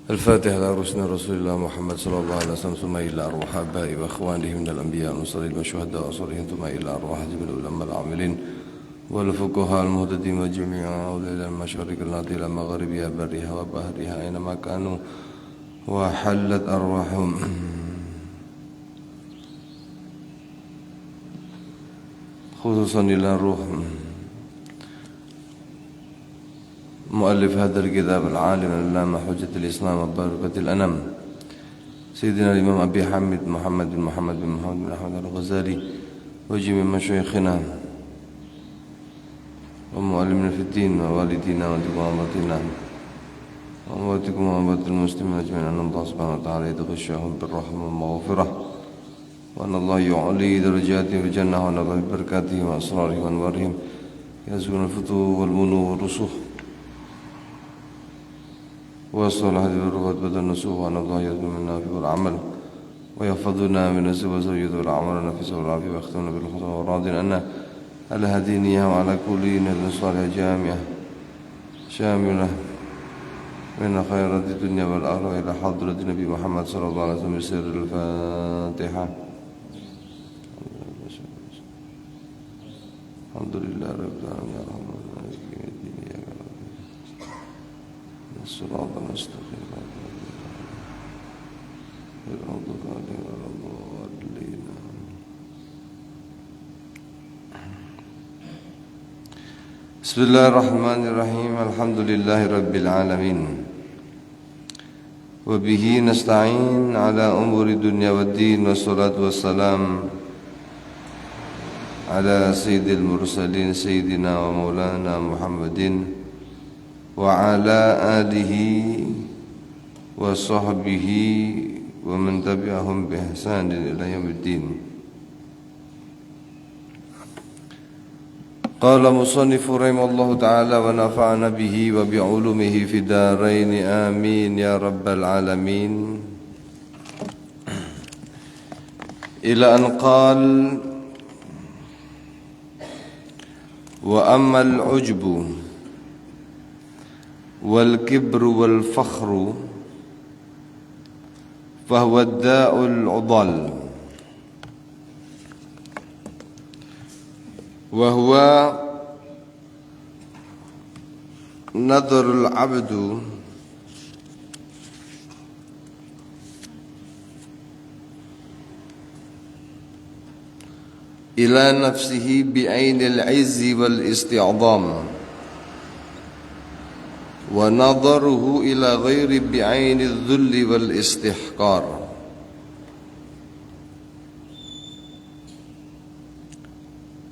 الفاتحة على رسول الله محمد صلى الله عليه وسلم ثم إلى أرواح آبائي وأخوانه من الأنبياء والمرسلين والشهداء وصالحين ثم إلى أرواح جميع العلماء العاملين والفقهاء المهتدين وجميع أولياء إلى المشارق الأرض إلى مغاربها برها وبحرها أينما كانوا وحلت أرواحهم خصوصا إلى روح مؤلف هذا الكتاب العالم العلامة حجة الإسلام وبركة الأنام سيدنا الإمام أبي حامد محمد بن محمد بن محمد بن أحمد الغزالي وجميع مشايخنا ومعلمنا في الدين ووالدينا وأمتنا وأمواتكم وأموات المسلمين أجمعين أن الله سبحانه وتعالى يتغشاهم بالرحمة والمغفرة وأن الله يعلي درجاتهم في الجنة ونفع ببركاته وأسراره وأنوارهم يزول الفتوح والمنو والرسوخ والصلاح بالرغبة بدل النسوح وأن الله يزول منا في العمل ويحفظنا من السوء وزوجة والعمل ونفس والعافية ويختمنا بالخطوة وراضين أن على هدينية وعلى كل نهج صالح جامعة شاملة من خيرات الدنيا والآخرة إلى حضرة النبي محمد صلى الله عليه وسلم بسر الفاتحة. الحمد لله رب العالمين الرحمن الرحيم الصراط المستقيم المغضوب عليهم ولا الضالين. بسم الله الرحمن الرحيم الحمد لله رب العالمين وبه نستعين على أمور الدنيا والدين والصلاة والسلام على سيد المرسلين سيدنا ومولانا محمد وعلى آله وصحبه ومن تبعهم بإحسان إلى يوم الدين. قال مصنف رحمه الله تعالى ونفعنا به وبعلومه في الدارين آمين يا رب العالمين. إلى أن قال وأما العجب والكبر والفخر فهو الداء العضال وهو نظر العبد إلى نفسه بعين العز والاستعظام ونظره إلى غير بعين الذل والاستحقار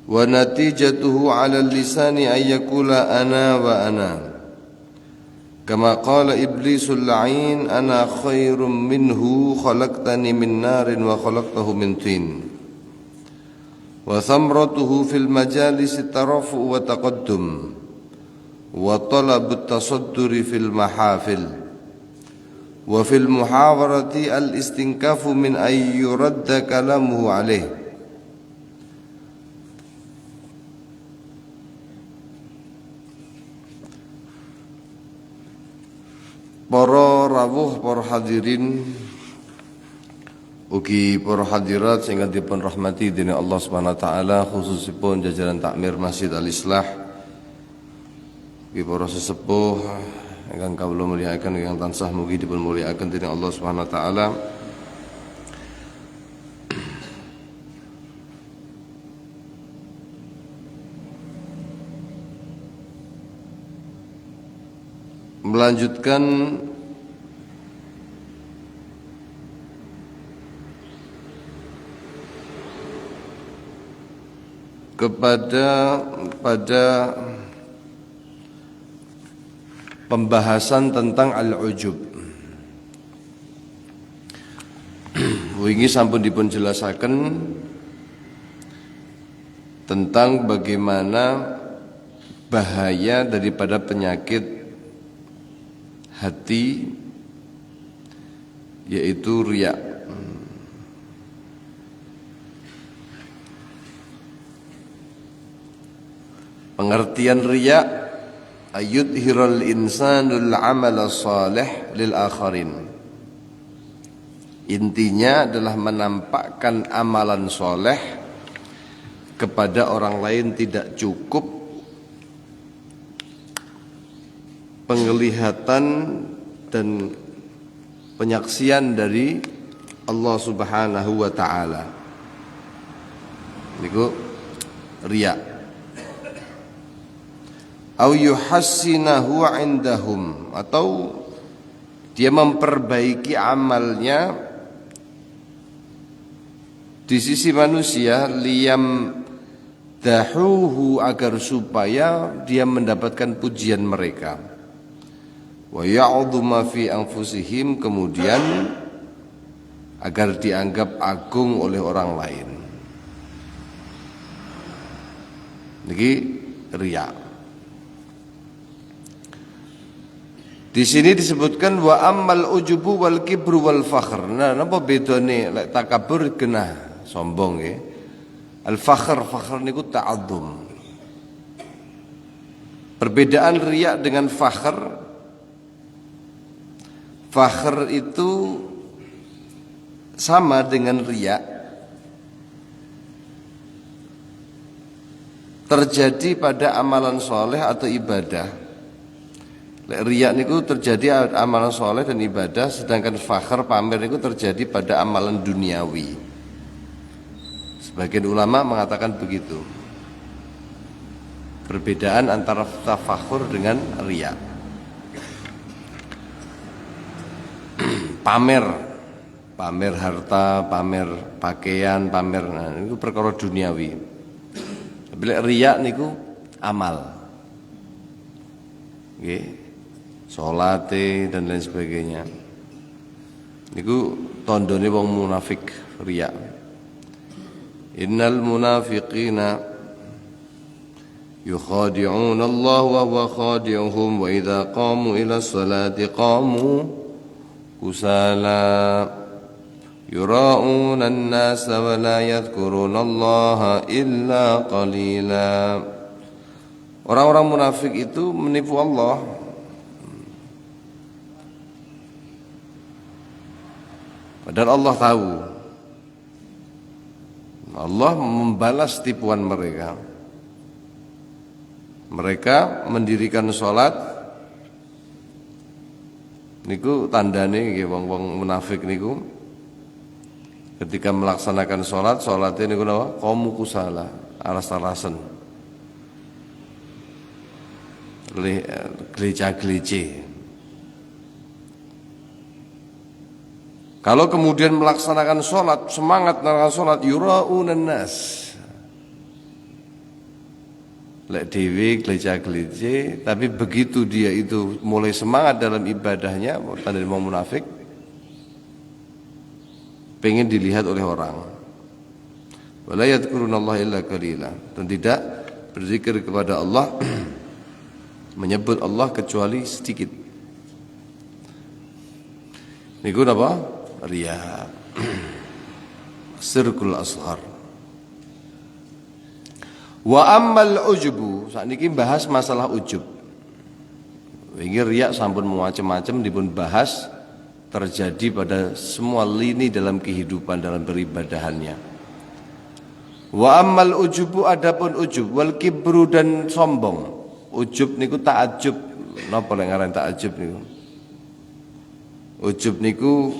ونتيجته على اللسان أن يقول أنا وأنا كما قال إبليس اللعين أنا خير منه خلقتني من نار وخلقته من طين وثمرته في المجالس الترفع والتقدم وطلب التصدر في المحافل وفي المحاورة الاستنكاف من أن يرد كلامه عليه para rawuh, para hadirin ugi para hadirat sing dipun rahmati dening Allah Subhanahu wa taala, khususipun jajaran takmir Masjid Al-Islah, ugi para sesepuh ingkang kawula mulyakaken ingkang tansah mugi dipun mulyakaken dening Allah Subhanahu wa taala. Melanjutkan pada pembahasan tentang al-ujub. Wingi sampun dipun jelasaken tentang bagaimana bahaya daripada penyakit hati, yaitu riya. Pengertian riya ayudhirul insanul amal salih lil akharin. Intinya adalah menampakkan amalan soleh kepada orang lain tidak cukup penglihatan dan penyaksian dari Allah Subhanahu wa taala. Niku riya. Au yuhassinahu indahum, atau dia memperbaiki amalnya di sisi manusia, liyam dahuhu, agar supaya dia mendapatkan pujian mereka, wa ya'dhuma fi anfusihim, kemudian agar dianggap agung oleh orang lain. Niki riya. Di sini disebutkan wa ammal ujubu wal kibru wal fakhr. Nah, napa bedane lek takabur genah sombong nggih. Al fakhr niku ta'azzum. Perbedaan riya dengan fakhr. Fakhr itu sama dengan riya, terjadi pada amalan soleh atau ibadah. Riya niku terjadi amalan soleh dan ibadah, sedangkan fakhr pamer niku terjadi pada amalan duniawi. Sebagian ulama mengatakan begitu. Perbedaan antara tafakhur dengan riya. Pamer harta, pamer pakaian, pamer, nah, niku perkara duniawi. Tapi riya niku amal. Nggih. Salate dan lain sebagainya. Niku tandane wong munafik riya. Innal munafiqina yukhadi'una Allah wa huwa khadi'uhum wa idza qamu ila sholati qamu kusala yura'una an-nasa wa la yadhkuruna Allah illa qalila. Orang-orang munafik itu menipu Allah. Padahal Allah tahu. Allah membalas tipuan mereka. Mereka mendirikan sholat, niku tandane nggih wong-wong munafik niku. Ketika melaksanakan sholatnya niku napa? Qamu kusala, alas-alasan. Gereja-gereja. Kalau kemudian melaksanakan sholat, semangat melaksanakan sholat, yura'unan nas. Lek dewi gereja-gereja, tapi begitu dia itu mulai semangat dalam ibadahnya, tanda mau munafik, pengen dilihat oleh orang. Wala yadhkurunallaha illa qalila, dan tidak berzikir kepada Allah, menyebut Allah kecuali sedikit. Niku apa? Riya. Sirkul ashar. Wa ammal ujubu, sakniki bahas masalah ujub. Wingi riya sampun macam-macam dipun bahas, terjadi pada semua lini dalam kehidupan, dalam beribadahannya. Wa ammal ujubu, adapun ujub, wal kibru dan sombong. Ujub niku ta'ajub. Napa lek ngaran ta'ajub niku? Ujub niku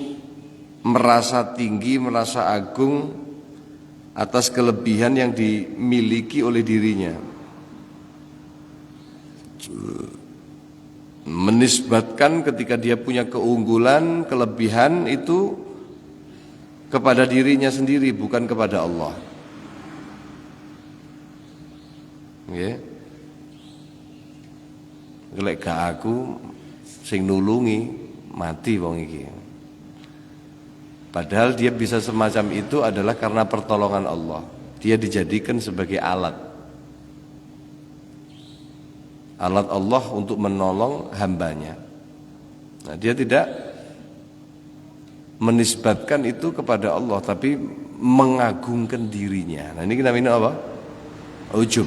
merasa tinggi, merasa agung atas kelebihan yang dimiliki oleh dirinya, menisbatkan ketika dia punya keunggulan, kelebihan itu kepada dirinya sendiri, bukan kepada Allah. Nggih. Lek gak aku sing nulungi, mati wong iki. Padahal dia bisa semacam itu adalah karena pertolongan Allah. Dia dijadikan sebagai alat. Alat Allah untuk menolong hambanya. Nah, dia tidak menisbatkan itu kepada Allah, tapi mengagungkan dirinya. Nah, ini namanya apa? Ujub.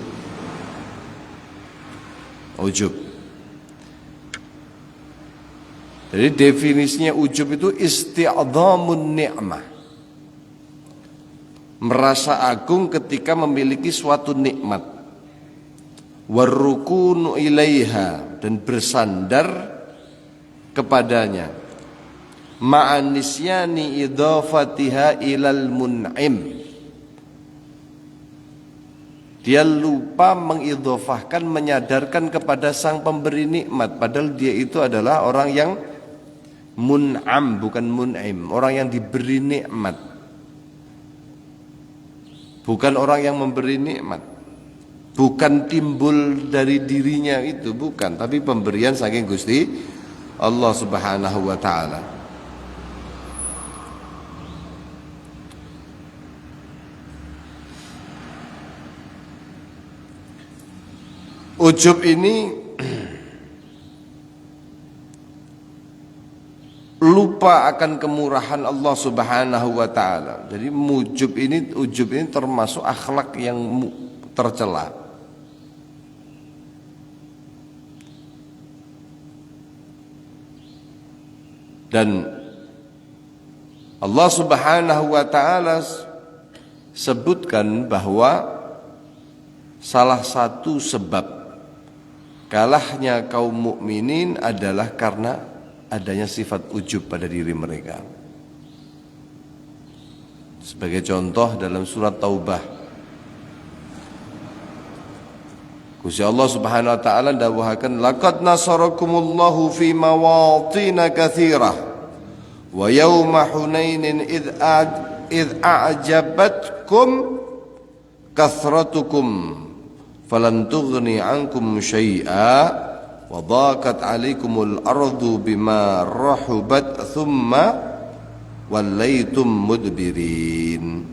Ujub. Jadi definisinya ujub itu isti'dhamun ni'mah. Merasa agung ketika memiliki suatu nikmat. Warrukunu ilaiha, dan bersandar kepadanya. Ma'anisyani idhafatiha ilal mun'im. Dia lupa mengidhofahkan, menyadarkan kepada sang pemberi nikmat, padahal dia itu adalah orang yang mun'am, bukan mun'im, orang yang diberi nikmat, bukan orang yang memberi nikmat, bukan timbul dari dirinya itu, bukan, tapi pemberian saking Gusti Allah Subhanahu wa taala. Ujub ini lupa akan kemurahan Allah Subhanahu wa taala. Jadi ujub ini termasuk akhlak yang tercela. Dan Allah Subhanahu wa taala sebutkan bahwa salah satu sebab kalahnya kaum mukminin adalah karena adanya sifat ujub pada diri mereka. Sebagai contoh dalam surat Taubah, Gusti Allah Subhanahu wa taala dawuhaken, laqad nasarakumullahu fi mawatin katsirah wa yauma hunainin id a'jabatkum kathratukum falan tughni ankum syai'a wa dhaqat 'alaikumul ardu bima rahubat thumma wallaitum mudbirin.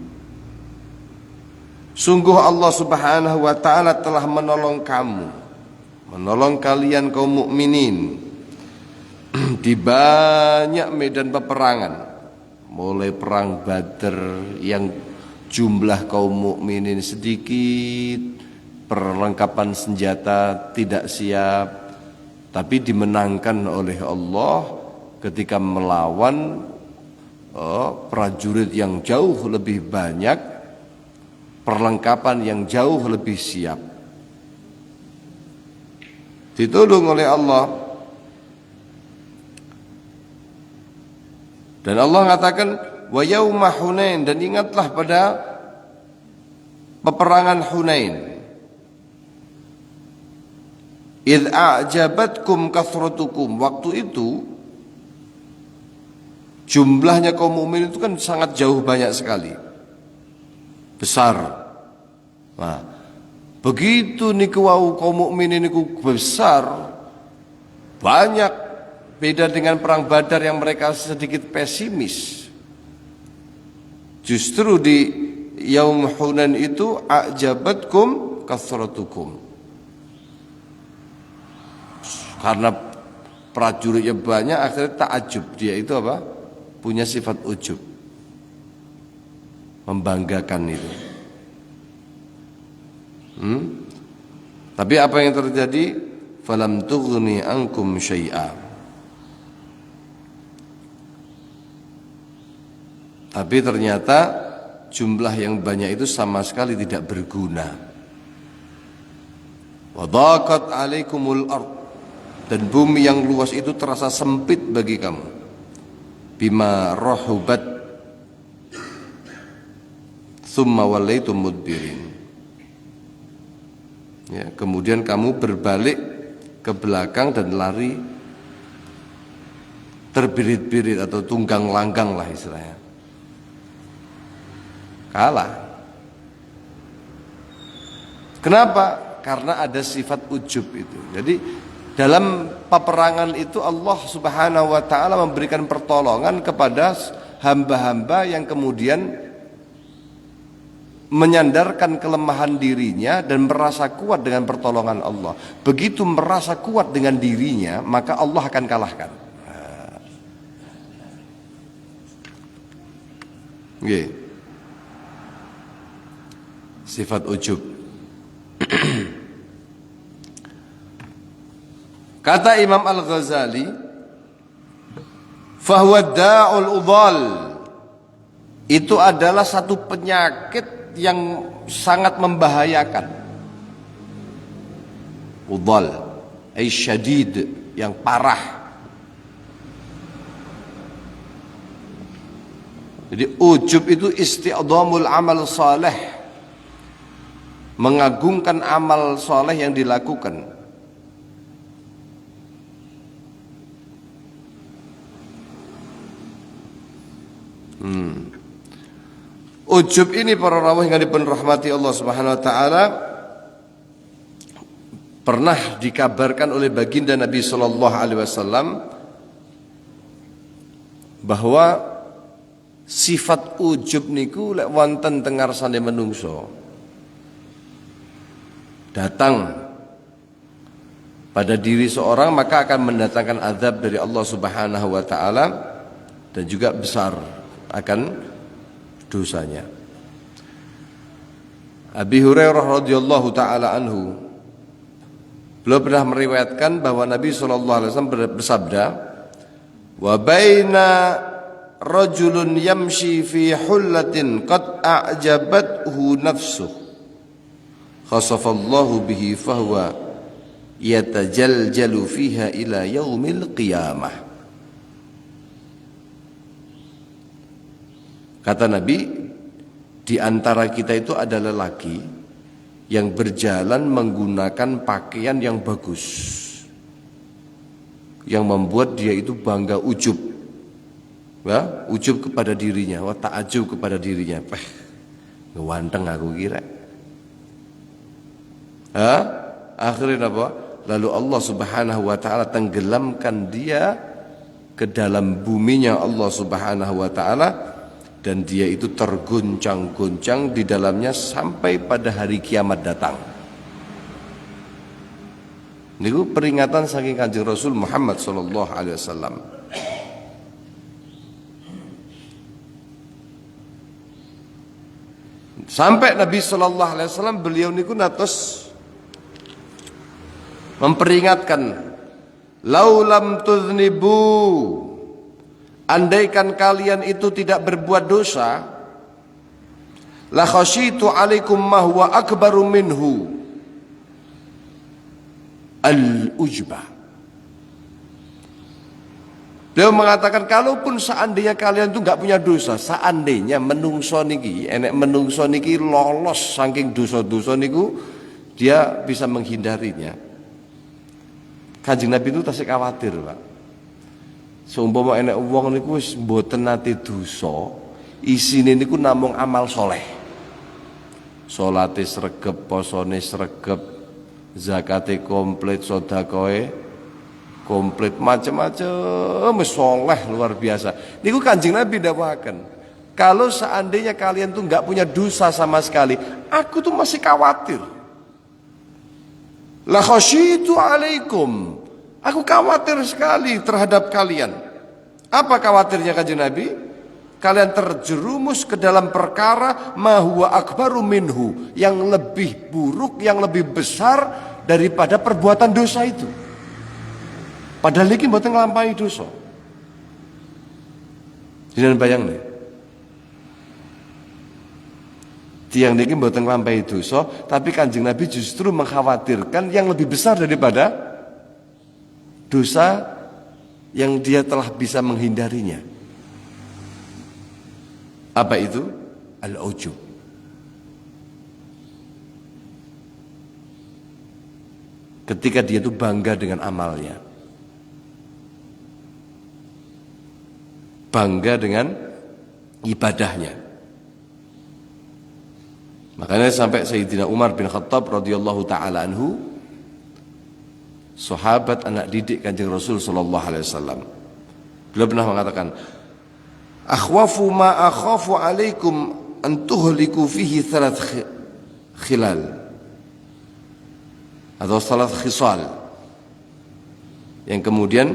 Sungguh Allah Subhanahu wa taala telah menolong kamu, menolong kalian kaum mukminin di banyak medan peperangan, mulai perang Badar yang jumlah kaum mukminin sedikit, perlengkapan senjata tidak siap, tapi dimenangkan oleh Allah ketika melawan prajurit yang jauh lebih banyak, perlengkapan yang jauh lebih siap. Ditolong oleh Allah. Dan Allah mengatakan wa yauma Hunain, dan ingatlah pada peperangan Hunain. Idz a'jabatkum kathratukum, waktu itu jumlahnya kaum mukmin itu kan sangat jauh banyak sekali, besar. Nah, begitu niku wau kaum mukmin niku besar, banyak, beda dengan perang Badar yang mereka sedikit pesimis. Justru di yaum Hunain itu a'jabatkum kathratukum. Karena prajuritnya banyak, akhirnya ta'ajub, dia itu apa? Punya sifat ujub, membanggakan itu. Tapi apa yang terjadi? Falam tughni ankum syai'a. Tapi ternyata jumlah yang banyak itu sama sekali tidak berguna. Wa dhaqat 'alaikumul ard, dan bumi yang luas itu terasa sempit bagi kamu. Bima rahubat thumma wallaitum mudbirin. Ya, kemudian kamu berbalik ke belakang dan lari terbirit-birit atau tunggang langgang lah istilahnya. Kalah. Kenapa? Karena ada sifat ujub itu. Jadi dalam peperangan itu Allah Subhanahu wa taala memberikan pertolongan kepada hamba-hamba yang kemudian menyandarkan kelemahan dirinya dan merasa kuat dengan pertolongan Allah. Begitu merasa kuat dengan dirinya, maka Allah akan kalahkan. Nggih. Sifat ujub. Kata Imam Al-Ghazali, Fahuwa da'ul udhal. Itu adalah satu penyakit yang sangat membahayakan. Udhal ay syadid, yang parah. Jadi ujub itu isti'dhamul amal saleh, mengagungkan amal saleh yang dilakukan. Ujub ini para rawuh yang dirahmati Allah Subhanahu wa taala pernah dikabarkan oleh baginda Nabi sallallahu alaihi wasallam bahwa sifat ujub niku lek wonten teng ngarsane menungso datang pada diri seorang, maka akan mendatangkan azab dari Allah Subhanahu wa taala dan juga besar akan dosanya. Abi Hurairah radhiyallahu taala anhu, beliau pernah meriwayatkan bahwa Nabi sallallahu alaihi wasallam bersabda, "Wa baina rajulun yamshi fi hullatin qad a'jabathu nafsuhu khasafallahu bihi fahuwa yatajaljalu fiha ila yaumil qiyamah." Kata Nabi, di antara kita itu ada lelaki yang berjalan menggunakan pakaian yang bagus, yang membuat dia itu bangga, ujub, ya, ujub kepada dirinya, ta'ajub kepada dirinya. Ngewanteng aku kira. Akhirnya apa? Lalu Allah Subhanahu wa taala tenggelamkan dia ke dalam buminya Allah Subhanahu wa taala, dan dia itu terguncang-guncang di dalamnya sampai pada hari kiamat datang. Niku peringatan saking Kanjeng Rasul Muhammad sallallahu alaihi wasallam. Sampai Nabi sallallahu alaihi wasallam beliau niku natos memperingatkan, laulam tuznibu, andaikan kalian itu tidak berbuat dosa, la khasyitu alaikum ma huwa akbaru minhu al-ujbah. Beliau mengatakan, kalaupun seandainya kalian itu enggak punya dosa, seandainya menungso niki, enek menungso niki lolos saking dosa-dosa niku, dia bisa menghindarinya. Kanjeng Nabi itu tasik khawatir, Pak. Seumpama enek wong niku wis mboten nate dosa, isine niku namung amal soleh. Salate sregep, posone sregep, zakate komplit, sedekahe komplit, macam-macam wis soleh luar biasa. Niku Kanjeng Nabi dawuhaken, kalau seandainya kalian tuh enggak punya dosa sama sekali, aku tuh masih khawatir. La khasyitu alaikum, aku khawatir sekali terhadap kalian. Apa khawatirnya Kanjeng Nabi? Kalian terjerumus ke dalam perkara ma huwa akbaru minhu, yang lebih buruk, yang lebih besar daripada perbuatan dosa itu. Padahal iki mboten nglampahi dosa. Jenengan bayang nih. Tiang niki mboten nglampahi dosa, tapi Kanjeng Nabi justru mengkhawatirkan yang lebih besar daripada dosa yang dia telah bisa menghindarinya. Apa itu? Al-ujub. Ketika dia itu bangga dengan amalnya, bangga dengan ibadahnya. Makanya sampai Sayyidina Umar bin Khattab radhiyallahu taala anhu, sahabat anak didik Kanjeng Rasul sallallahu alaihi wasallam, beliau pernah mengatakan, akhwafu ma akhafu alaikum an tuhliku fihi thalath khilal, atau thalath khisal, yang kemudian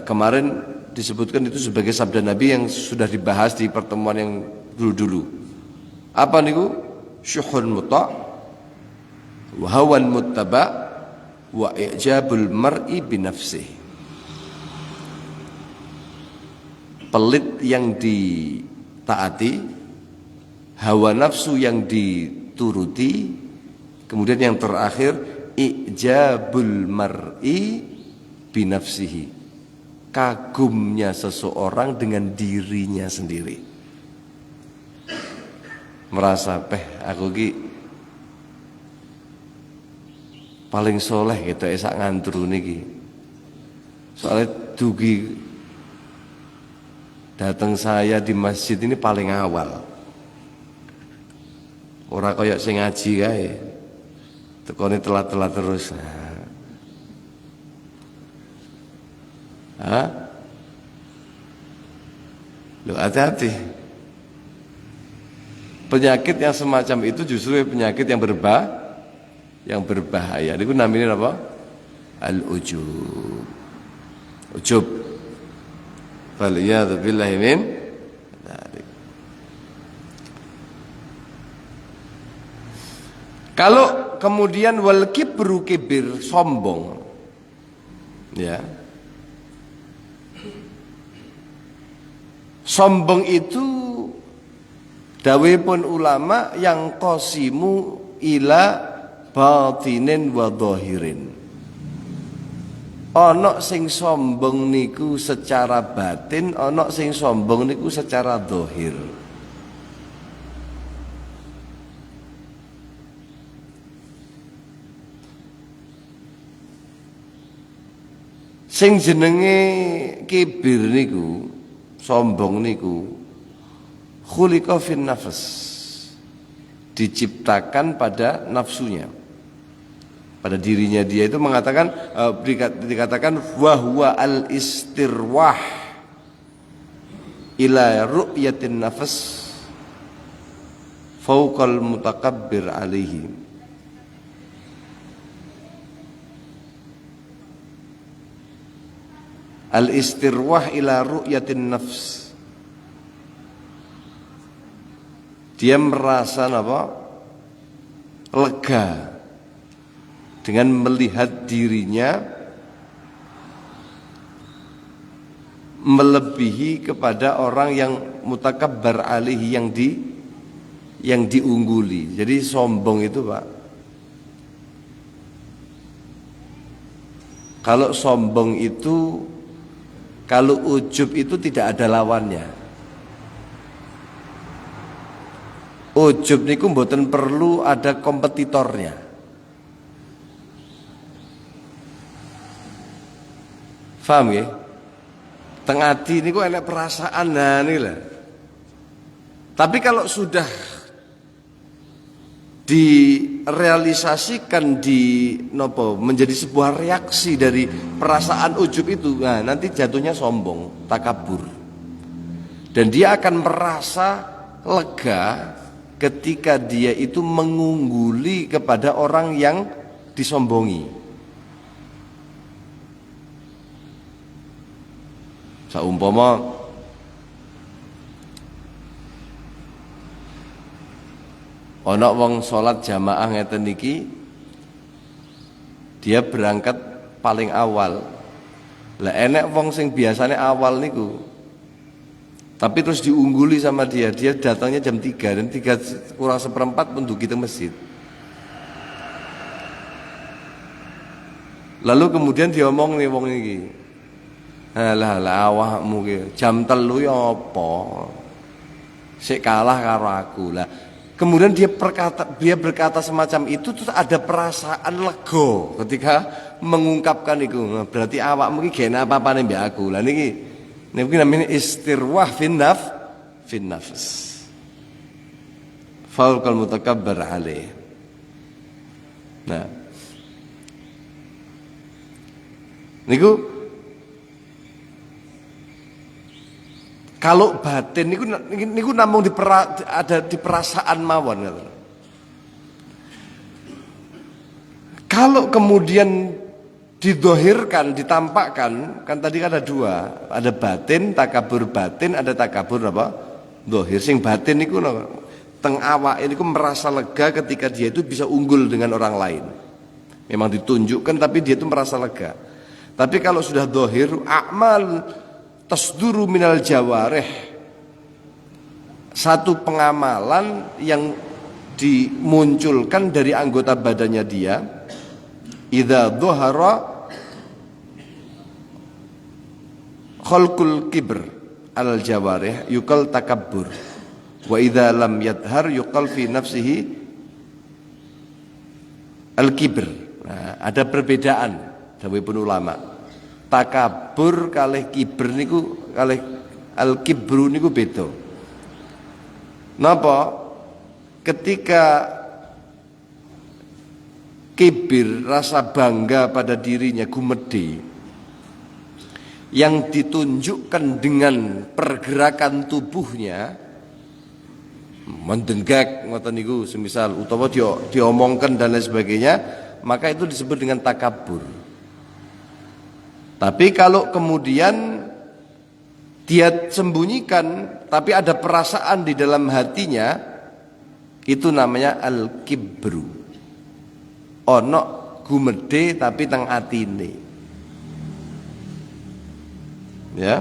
kemarin disebutkan itu sebagai sabda Nabi yang sudah dibahas di pertemuan yang dulu-dulu. Apa niku? Syuhun muta' wa hawan muttaba' wa i'jabul mar'i binafsih. pelit yang ditaati, hawa nafsu yang dituruti, kemudian yang terakhir ijabul mar'i binafsihi, kagumnya seseorang dengan dirinya sendiri, merasa aku ki paling soleh gitu esak ngantru niki, soalnya dugi datang saya di masjid ini paling awal, ora koyok sing ngaji kae tekone telat-telat terus. Loh, hati-hati. Penyakit yang semacam itu justru penyakit yang berbahaya. Niku namanya apa? Al-ujub. Ujub. Faliyadu billahi min dzalik. Kalau kemudian wal kibru, kibir, sombong, ya, sombong itu dawuhipun ulama yang qasimu ila batinin wa dhahirin. Ana sing sombong niku secara batin, ana sing sombong niku secara dhahir. Sing jenenge kibir niku, sombong niku khuliqa fin nafs, diciptakan pada nafsunya, pada dirinya dia. Itu mengatakan dikatakan wa huwa al istirwah ila ru'yatin nafs fauqal mutakabbir alaihi. Al-istirwah ila ru'yatin nafs, dia merasa apa? Lega dengan melihat dirinya melebihi kepada orang yang mutakabbar alaihi, yang diungguli. Jadi sombong itu, Pak, kalau sombong itu, kalau ujub itu tidak ada lawannya. Ujub niku mboten perlu ada kompetitornya. Paham ya? Teng ati niku enek perasaan, nah nilah. Tapi kalau sudah direalisasikan menjadi sebuah reaksi dari perasaan ujub itu, nah nanti jatuhnya sombong, takabur, dan dia akan merasa lega ketika dia itu mengungguli kepada orang yang disombongi. Saumpama ana wong salat jamaah ngeten niki, dia berangkat paling awal. Lah enek wong sing biasanya awal niku, tapi terus diungguli sama dia datangnya jam 3 dan 3 kurang seperempat pun dugi ke masjid. Lalu kemudian diomong nih wong niki, "Halah awakmu ki jam 3 ya apa? Sik kalah karo aku." Lah kemudian dia berkata semacam itu, terus ada perasaan lega ketika mengungkapkan itu. Nah, berarti awakmu iki gak apa-apane mbek aku. Lah niki namanya istirwah fin nafs. Fauqal mutakabbir alaih. Nah, niku kalau batin niku namung ada di perasaan mawon. Kalau kemudian didohirkan, ditampakkan, kan tadi ada dua, ada batin, takabur batin, ada takabur apa? Dohir. Sing batin niku teng awak ini merasa lega ketika dia itu bisa unggul dengan orang lain. Memang ditunjukkan tapi dia itu merasa lega. Tapi kalau sudah dohir, amal tasduru minal jawarih, satu pengamalan yang dimunculkan dari anggota badannya dia. Idza dhahara khalqul kibr al jawarih yuqal takabbur, wa idza lam yadhhar yuqal fi nafsihi al kibr. Nah, ada perbedaan dawuhipun ulama. Takabur kalih kibr niku, kalih al kibru niku beda. Napa? Ketika kibir, rasa bangga pada dirinya, gumedhe, yang ditunjukkan dengan pergerakan tubuhnya, mendenggak ngoten niku semisal, utawa diomongkan dan lain sebagainya, maka itu disebut dengan takabur. Tapi kalau kemudian dia sembunyikan tapi ada perasaan di dalam hatinya, itu namanya al-kibru. Ono gumedhe tapi teng atine. Ya.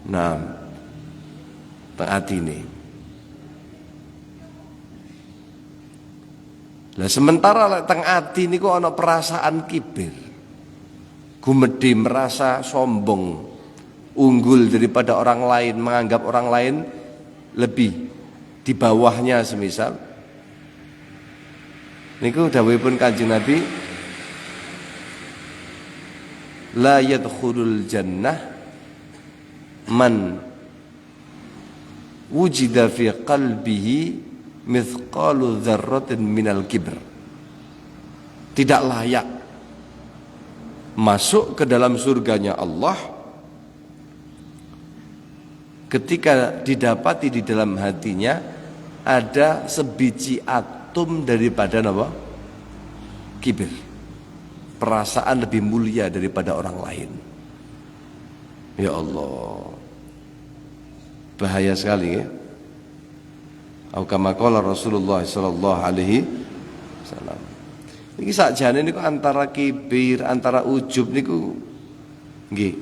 Nah, teng atine. Lah sementara teng ati niku ono perasaan kibir. Gumedhe, merasa sombong, unggul daripada orang lain, menganggap orang lain lebih di bawahnya semisal. Niku dawuhipun Kanjeng Nabi, la yadkhulul jannah man wujida fi qalbihi mithqalu dzarratin minal kibr. Tidak layak masuk ke dalam surganya Allah ketika didapati di dalam hatinya ada sebiji atom daripada apa? Kibir. Perasaan lebih mulia daripada orang lain. Ya Allah, bahaya sekali ya. Au kama qala Rasulullah sallallahu alaihi wasallam. Iki sakjane niku antara kibir, antara ujub niku nggih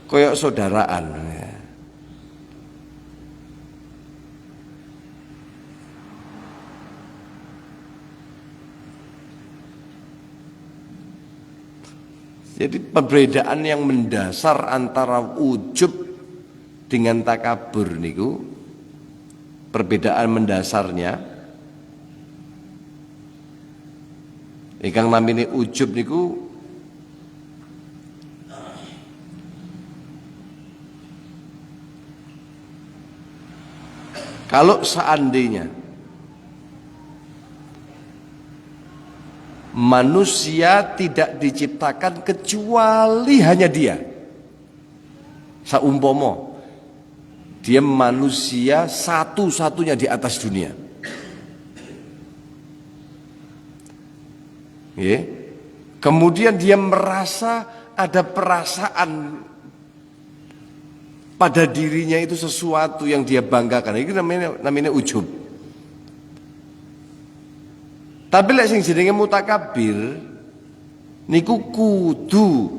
koyok saudaraan ya. Jadi perbedaan yang mendasar antara ujub dengan takabur niku, perbedaan mendasarnya, ingkang namine ujub niku kalau seandainya manusia tidak diciptakan kecuali hanya dia, saumpama dia manusia satu-satunya di atas dunia, ya. Kemudian dia merasa ada perasaan pada dirinya itu sesuatu yang dia banggakan, itu namanya ujub. Tapi lek sing jenenge mutakabir niku kudu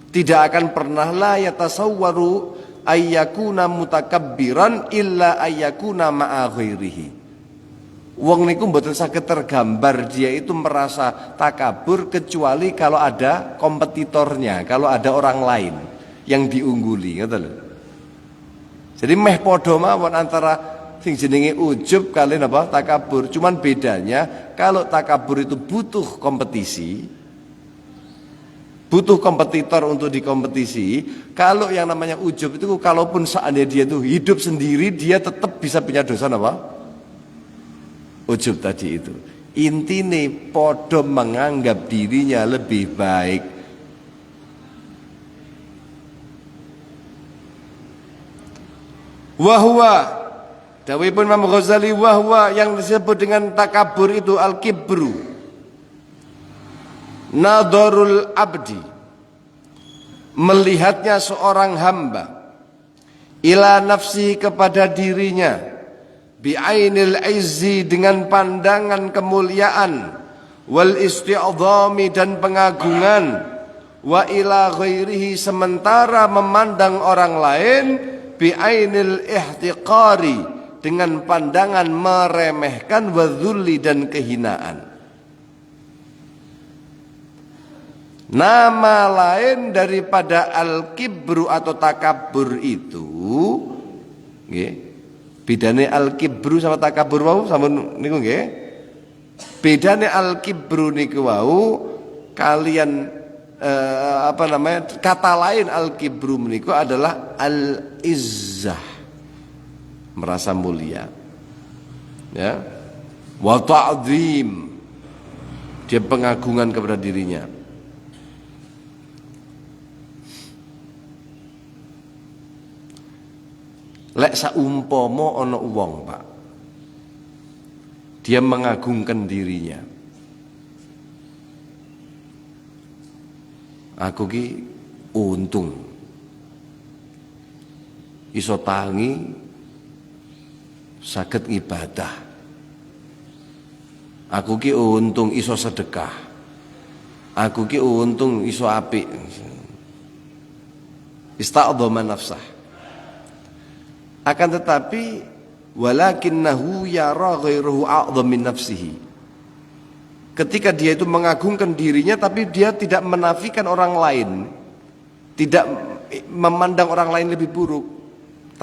tidak akan pernah la yatasawwaru ayyakuna mutakabbiran illa ayyakuna ma'a ghairihi. Wong niku mboten saged tergambar dia itu merasa takabur kecuali kalau ada kompetitornya, kalau ada orang lain yang diungguli, ngoten lho. Jadi meh padha mawon antara sing jenenge ujub kali apa takabur, cuman bedanya kalau takabur itu butuh kompetisi, butuh kompetitor untuk dikompetisi. Kalau yang namanya ujub itu kalaupun seandainya dia itu hidup sendiri, dia tetap bisa punya dosa apa? Ujub tadi itu. Intine podo menganggap dirinya lebih baik. Wahwa dawuhipun Imam Ghazali, wahwa yang disebut dengan takabur itu al-kibru nadharul abdi, melihatnya seorang hamba ila nafsi, kepada dirinya, bi'ainil izzi, dengan pandangan kemuliaan, wal isti'dhami, dan pengagungan, wa ila ghairihi, sementara memandang orang lain bi'ainil ihtiqari, dengan pandangan meremehkan, wa dzulli, dan kehinaan. Nama lain daripada al-kibru atau takabur itu, nggih. Bedane al-kibru sama takabur wau sampun niku nggih. Bedane al-kibru niku wau kalian kata lain al-kibru niku adalah al-izzah, merasa mulia. Ya. Wa ta'zim, dia pengagungan kepada dirinya. Lek saumpama ana wong, Pak, dia mengagungkan dirinya. Aku ki untung iso tangi saged ibadah. Aku ki untung iso sedekah. Aku ki untung iso apik. Ista'dhama nafsah. Akan tetapi walakinnahu yara ghairahu a'dham min nafsihi. Ketika dia itu mengagungkan dirinya, tapi dia tidak menafikan orang lain, tidak memandang orang lain lebih buruk,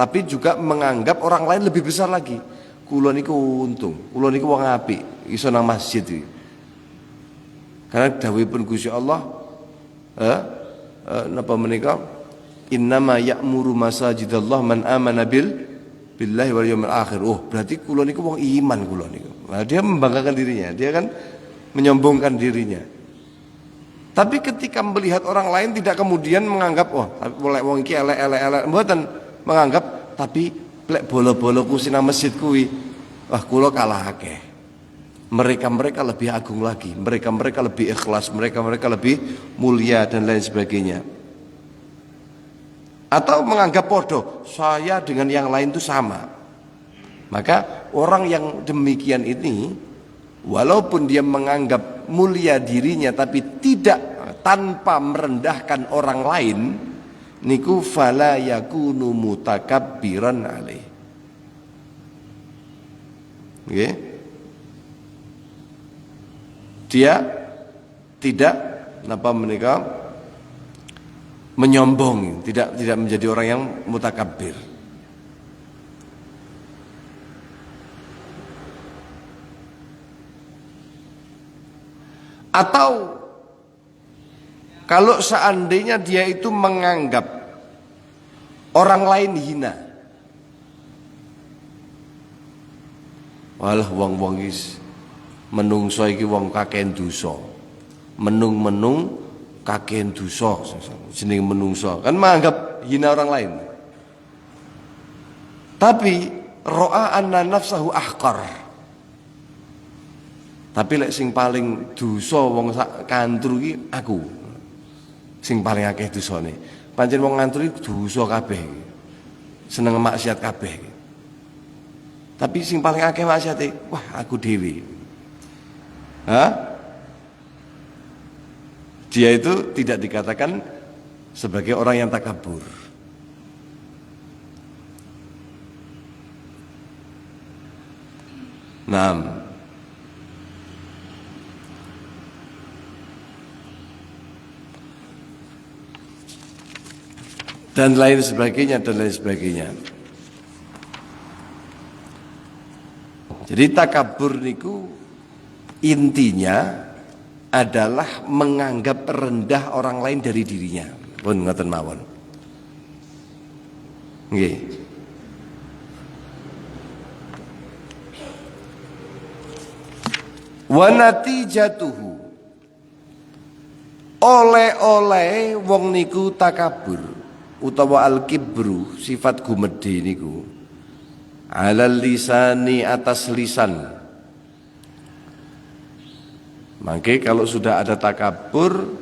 tapi juga menganggap orang lain lebih besar lagi. Kula niku untung, kula niku wong apik, iso nang masjid iki. Karena dawuhipun Gusti Allah, napa menika? Innama ya'muru masajidallah man amana billahi wal yawmil akhir. Oh, berarti kula niku wong iman kula niku. Nah, dia membanggakan dirinya, dia kan menyombongkan dirinya. Tapi ketika melihat orang lain tidak kemudian menganggap oleh wong iki elek-elek, mboten menganggap, tapi lek bolo-bolo kuwi nang masjid kuwi, wah kula kalah akeh. Mereka lebih agung lagi, mereka lebih ikhlas, mereka lebih mulia dan lain sebagainya. Atau menganggap bodoh, saya dengan yang lain itu sama. Maka orang yang demikian ini, walaupun dia menganggap mulia dirinya, tapi tidak tanpa merendahkan orang lain, niku fala yakunu mutakabbiran alaih. Okay? Dia tidak menikah menyombong, tidak menjadi orang yang mutakabbir. Atau kalau seandainya dia itu menganggap orang lain hina, walah wong-wong is menungso iki wong kakean dosa, menung kakean dosa, jeneng menungso, kan menganggap hina orang lain. Tapi ro'a anna nafsahu ahqar. Tapi lek sing paling dosa wong sak kantru iki aku. Sing paling akeh dosane. Pancen wong kantru iki dosa kabeh. Seneng maksiat kabeh. Tapi sing paling akeh maksiate, wah aku dhewe. Dia itu tidak dikatakan sebagai orang yang takabur. Nah, dan lain sebagainya. Jadi takabur niku intinya adalah menganggap rendah orang lain dari dirinya. Pun ngoten mawon. Nggih. Wa natijatuhu, oleh wong niku takabur utawa al-kibru, sifat gumedhe niku, alal lisani, atas lisan. Maka kalau sudah ada takabur,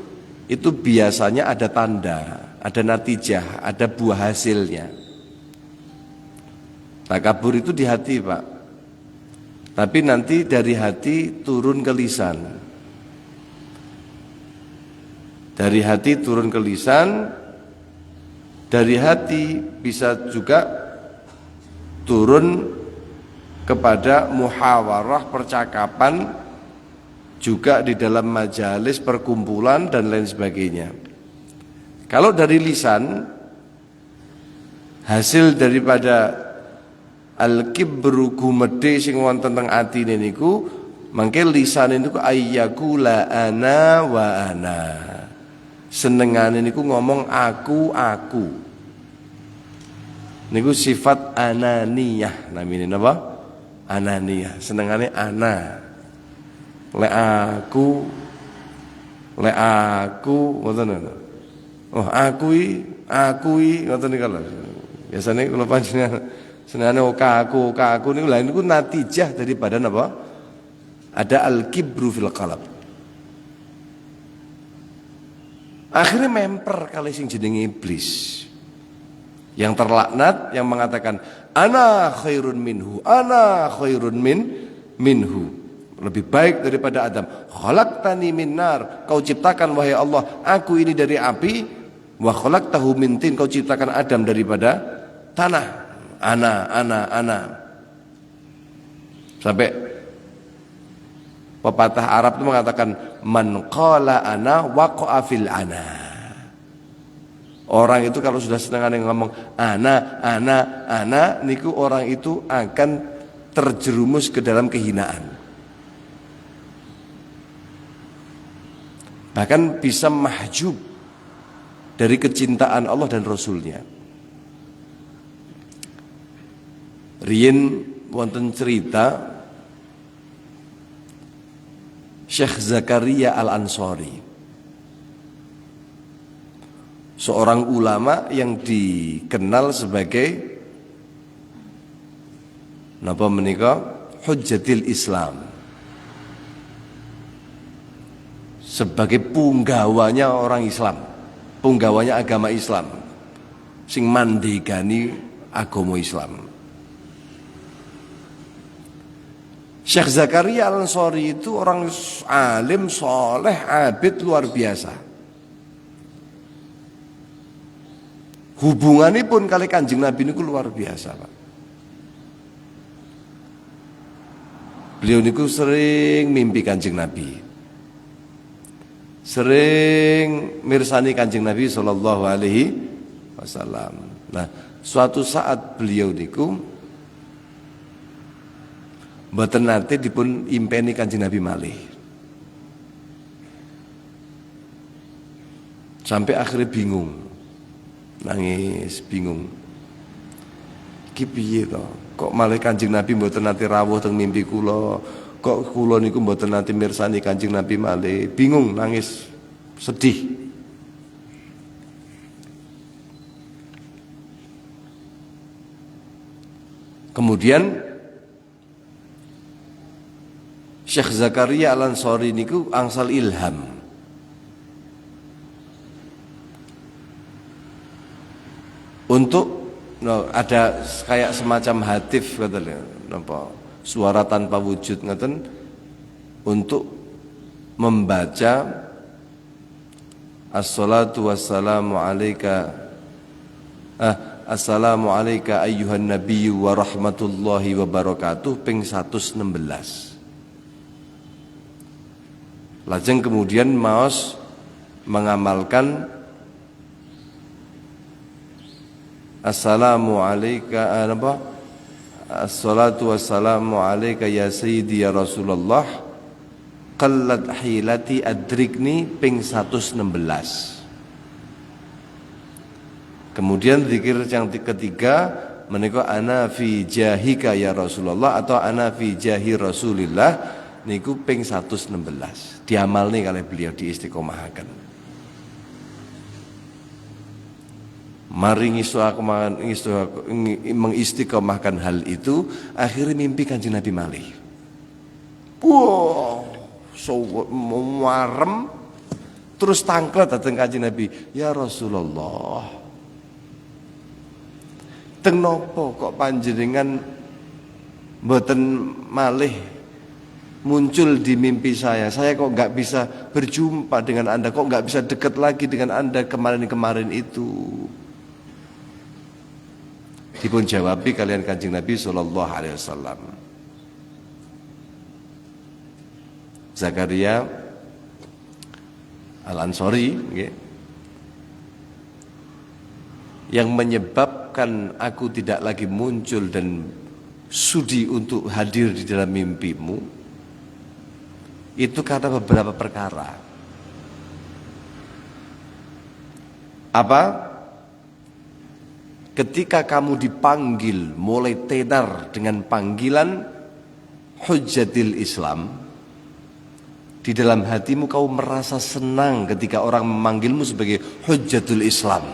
itu biasanya ada tanda, ada natijah, ada buah hasilnya. Takabur itu di hati, Pak. Tapi nanti dari hati turun ke lisan. Dari hati turun ke lisan, dari hati bisa juga turun kepada muhawarah, percakapan, juga di dalam majalis, perkumpulan dan lain sebagainya. Kalau dari lisan, hasil daripada al-kibru gumedhe sing wonten teng atine niku, mangke lisan niku ayyakula ana wa ana. Senengane niku ngomong aku. Niku sifat ananiyah namine napa? Ananiyah. Senengane ana. Lek aku ngoten. Oh, aku iki ngoten niku lho. Biasane kula panjenengan senengane aku niku lha niku natijah daripada napa? Ada al-kibru fil qalb. Akhirnya memper kali sing jenenge iblis. Yang terlaknat yang mengatakan ana khairun minhu. Lebih baik daripada Adam. Khalaqtani min nar, kau ciptakan wahai Allah, aku ini dari api, wa khalaqtahu min tin, kau ciptakan Adam daripada tanah. Ana. Sampai pepatah Arab itu mengatakan man qala ana waqa'a fil ana. Orang itu kalau sudah senang ngomong ana niku orang itu akan terjerumus ke dalam kehinaan. Bahkan bisa mahjub dari kecintaan Allah dan Rasulnya. Riyen wonten cerita Syekh Zakaria Al-Ansari, seorang ulama yang dikenal sebagai napa menika Hujjatil Islam, sebagai punggawanya orang Islam, punggawanya agama Islam, sing mandegani agama Islam. Syekh Zakaria Al-Ansari itu orang alim, soleh, abid luar biasa. Hubungannya pun kali Kanjeng Nabi niku luar biasa, Pak. Beliau niku sering mimpi Kanjeng Nabi, sering mirsani Kanjeng Nabi sallallahu alaihi wasallam. Nah, suatu saat beliau niku mboten nate dipun impeni Kanjeng Nabi malih. Sampai akhirnya bingung. Nangis bingung. Iki piye to? Kok malih Kanjeng Nabi mboten nate rawuh teng mimpi kula? Kok kula niku mboten nate mirsani Kanjeng Nabi malih? Bingung, nangis, sedih. Kemudian Syekh Zakaria Al-Ansari niku angsal ilham. Untuk ada kayak semacam hatif katanya, napa suara tanpa wujud ngoten, untuk membaca as-salatu wassalamu alayka assalamu alayka ayyuhan nabiyyu wa rahmatullahi wa barakatuh ping 116. Lajeng kemudian maos mengamalkan assalamu alayka as-salatu wassalamu alayka ya sayyidi ya Rasulullah qallat hilati adrikni ping 116. Kemudian zikir yang ketiga menika ana fi jahika ya Rasulullah atau ana fi jahi Rasulillah niku ping 116. Diamalne kalih beliau, diistiqomahaken. Mari mengistiqomahkan hal itu, akhirnya mimpi Kanjeng Nabi malih. Wow, warem terus tangklet dateng Kanjeng Nabi, ya Rasulullah, teng nopo kok panjenengan mboten malih muncul di mimpi saya kok nggak bisa berjumpa dengan Anda, kok nggak bisa dekat lagi dengan Anda kemarin-kemarin itu. Dipun jawabi kalian Kanjeng Nabi sallallahu alaihi wasallam. Zakaria Al-Ansori, okay, yang menyebabkan aku tidak lagi muncul dan sudi untuk hadir di dalam mimpimu itu karena beberapa perkara. Apa? Ketika kamu dipanggil mulai tenar dengan panggilan Hujjatil Islam, di dalam hatimu kau merasa senang ketika orang memanggilmu sebagai Hujjatul Islam.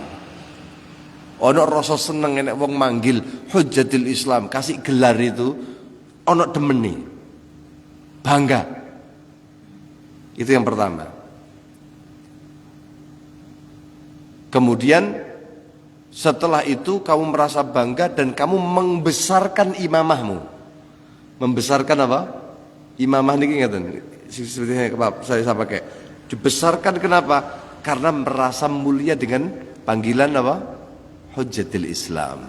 Ono rasa seneng enek wong manggil Hujjatul Islam, kasih gelar itu ono demeni. Bangga. Itu yang pertama. Kemudian setelah itu kamu merasa bangga dan kamu membesarkan imamahmu. Membesarkan apa? Imamah niki ngeten. Seperti saya pakai. Dibesarkan kenapa? Karena merasa mulia dengan panggilan apa? Hujjatul Islam.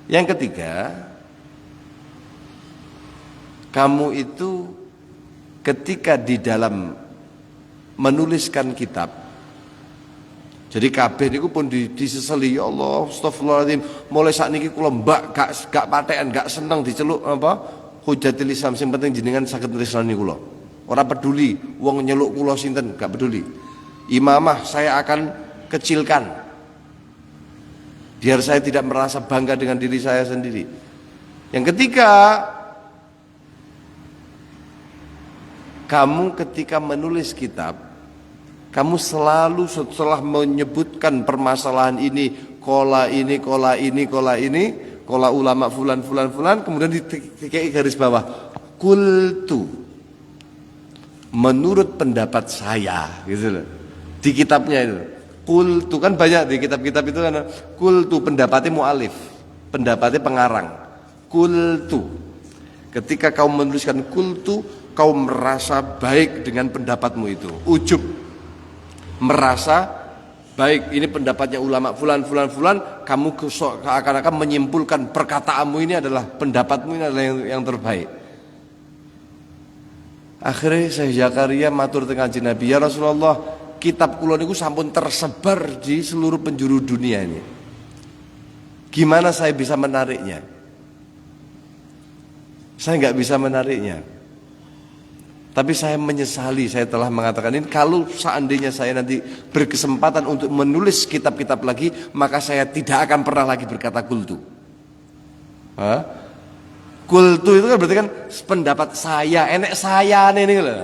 Yang ketiga, kamu itu ketika di dalam menuliskan kitab, jadi kabeh niku pun diseseli, ya Allah, astagfirullahaladzim, mulai saat niki kula mbak gak patekan, gak seneng diceluk apa Hujjatul Islam, sing penting jenengan saged nulisani kula. Ora peduli wong nyeluk kula sinten, gak peduli. Imamah saya akan kecilkan, biar saya tidak merasa bangga dengan diri saya sendiri. Yang ketiga, kamu ketika menulis kitab, kamu selalu setelah menyebutkan permasalahan ini, kola ulama fulan, kemudian ditikai garis bawah, kultu, menurut pendapat saya, gitu loh. Di kitabnya itu, kultu kan banyak di kitab-kitab itu kan, kultu pendapatnya mu'alif, pendapatnya pengarang, kultu. Ketika kau menuliskan kultu, kau merasa baik dengan pendapatmu itu, ujub, merasa baik, ini pendapatnya ulama fulan, kamu akan menyimpulkan perkataanmu ini adalah, pendapatmu ini adalah yang terbaik. Akhirnya saya Zakaria matur teng Kanjeng Nabi, ya Rasulullah, kitab kula niku sampun tersebar di seluruh penjuru dunia ini. Gimana saya bisa menariknya? Saya nggak bisa menariknya. Tapi saya menyesali saya telah mengatakan ini. Kalau seandainya saya nanti berkesempatan untuk menulis kitab-kitab lagi, maka saya tidak akan pernah lagi berkata kultu. Kultu itu kan berarti kan pendapat saya, enek saya ini loh.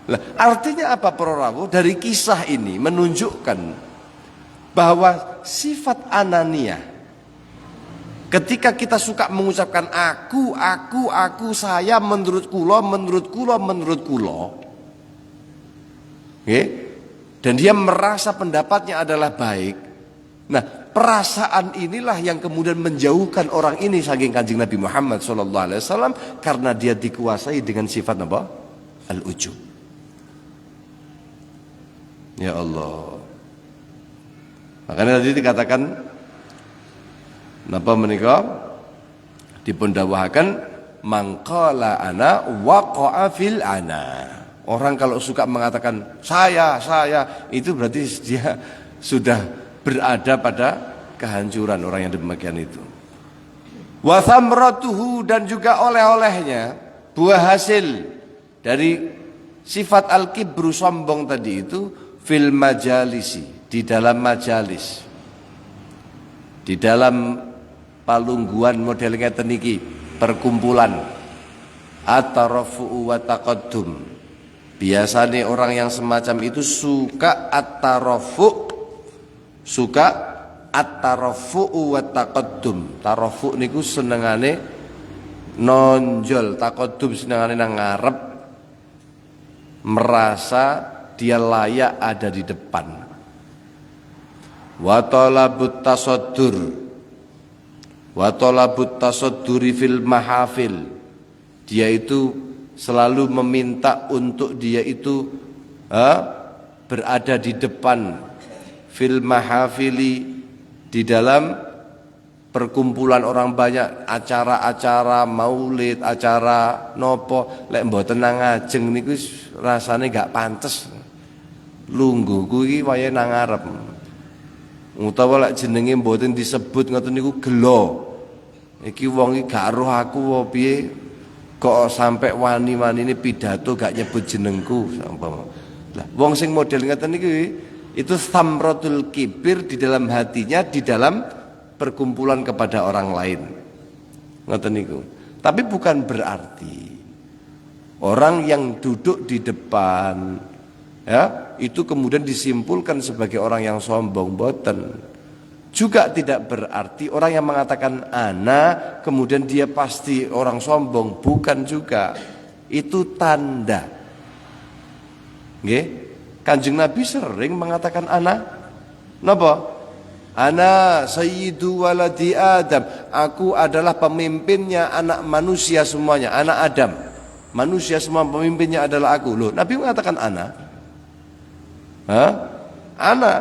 Lah, artinya apa para rawuh? Dari kisah ini menunjukkan bahwa sifat ananiyah, ketika kita suka mengucapkan aku, saya, menurut kula, okay? Dan dia merasa pendapatnya adalah baik. Nah, perasaan inilah yang kemudian menjauhkan orang ini saking Kanjeng Nabi Muhammad SAW, karena dia dikuasai dengan sifat apa? Al-ujub. Ya Allah. Makanya tadi dikatakan napa menika dipun dawuhaken mangqala ana waqa'a fil ana. Orang kalau suka mengatakan saya itu berarti dia sudah berada pada kehancuran, orang yang demikian itu. Wa thamratuhu, dan juga oleh-olehnya, buah hasil dari sifat al-kibru, sombong tadi itu, fil majalisi, di dalam majalis, di dalam palungguan model ngeten iki, perkumpulan, at-tarafu wa taqaddum. Biasanya orang yang semacam itu suka at-tarafu, wa taqaddum. Tarafu niku senengane nonjol, taqaddum senengane nang ngarep, merasa dia layak ada di depan. Wa talabut tasaddur, Wa talabut tasadduri fil mahafil. Dia itu selalu meminta untuk dia itu berada di depan fil mahafili, di dalam perkumpulan orang banyak, acara-acara maulid, acara nopo, lek mboten nang ngajeng niku rasane gak pantes. Lungguh kuwi wayahe nang ngarep. Utawa lek jenenge mboten disebut ngoten niku gelo. Iki wong iki gak roh aku apa piye kok sampai wani-wanine pidato gak nyebut jenengku sampama. Lah wong sing model ngoten niku itu samratul kibir di dalam hatinya, di dalam perkumpulan kepada orang lain. Ngoten niku. Tapi bukan berarti orang yang duduk di depan itu kemudian disimpulkan sebagai orang yang sombong, boten. Juga tidak berarti orang yang mengatakan ana kemudian dia pasti orang sombong, bukan juga. Itu tanda. Nggih? Kanjeng Nabi sering mengatakan ana. Napa? Ana sayyidu waladi Adam. Aku adalah pemimpinnya anak manusia semuanya, anak Adam. Manusia semua pemimpinnya adalah aku. Loh, Nabi mengatakan ana. Ana.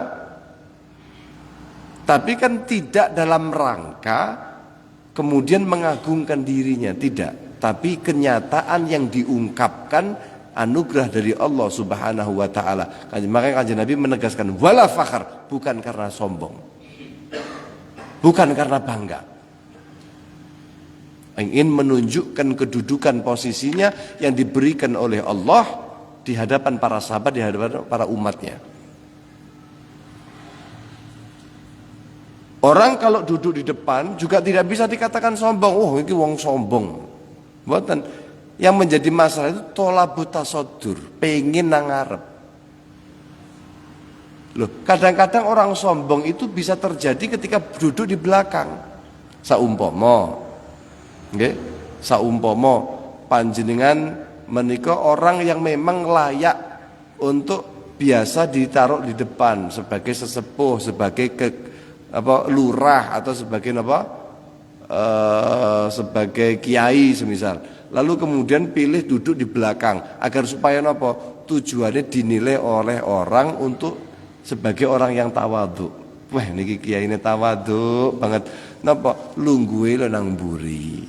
Tapi kan tidak dalam rangka kemudian mengagungkan dirinya, tidak. Tapi kenyataan yang diungkapkan anugerah dari Allah Subhanahu wa taala. Makanya Kanjeng Nabi menegaskan wala fakhar, bukan karena sombong. Bukan karena bangga. Ingin menunjukkan kedudukan posisinya yang diberikan oleh Allah di hadapan para sahabat, di hadapan para umatnya. Orang kalau duduk di depan juga tidak bisa dikatakan sombong. Oh, ini wong sombong. Mboten. Yang menjadi masalah itu tolabut tasadur, pengen nang ngarep. Loh, kadang-kadang orang sombong itu bisa terjadi ketika duduk di belakang. Saumpama, nggih, saumpama panjenengan menika orang yang memang layak untuk biasa ditaruh di depan sebagai sesepuh, sebagai lurah atau sebagai sebagai kiai semisal. Lalu kemudian pilih duduk di belakang agar supaya tujuannya dinilai oleh orang untuk sebagai orang yang tawadhu. Wah niki kiai ini tawadhu banget. Napa lungguhe lho nang mburi.